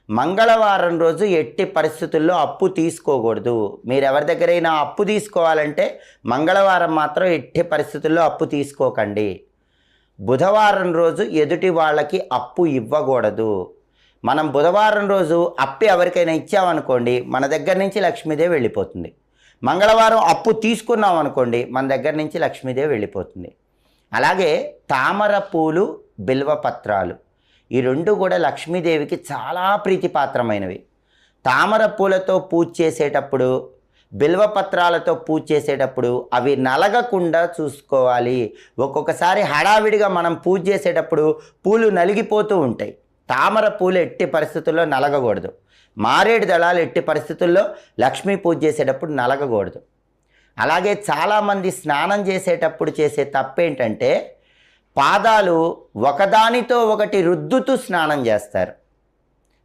మంగళవారం రోజు ఎట్టి పరిస్థితుల్లో అప్పు తీసుకోకూడదు. మీరు ఎవరి దగ్గరైనా అప్పు తీసుకోవాలంటే మంగళవారం మాత్రం ఎట్టి పరిస్థితుల్లో అప్పు తీసుకోకండి. బుధవారం రోజు ఎదుటి వాళ్ళకి అప్పు ఇవ్వకూడదు. మనం బుధవారం రోజు అప్పు ఎవరికైనా ఇచ్చామనుకోండి, మన దగ్గర నుంచి లక్ష్మీదేవి వెళ్ళిపోతుంది. మంగళవారం అప్పు తీసుకున్నాం అనుకోండి, మన దగ్గర నుంచి లక్ష్మీదేవి వెళ్ళిపోతుంది. అలాగే తామర పూలు, బిల్వపత్రాలు ఈ రెండు కూడా లక్ష్మీదేవికి చాలా ప్రీతిపాత్రమైనవి. తామర పూలతో పూజ చేసేటప్పుడు, బిల్వపత్రాలతో పూజ చేసేటప్పుడు అవి నలగకుండా చూసుకోవాలి. ఒక్కొక్కసారి హడావిడిగా మనం పూజ చేసేటప్పుడు పూలు నలిగిపోతూ ఉంటాయి. తామర పూలు ఎట్టి పరిస్థితుల్లో నలగకూడదు. మారేడు దళాలు ఎట్టి పరిస్థితుల్లో లక్ష్మీ పూజ చేసేటప్పుడు నలగకూడదు. అలాగే చాలామంది స్నానం చేసేటప్పుడు చేసే తప్పేంటంటే పాదాలు ఒకదానితో ఒకటి రుద్దుతూ స్నానం చేస్తారు.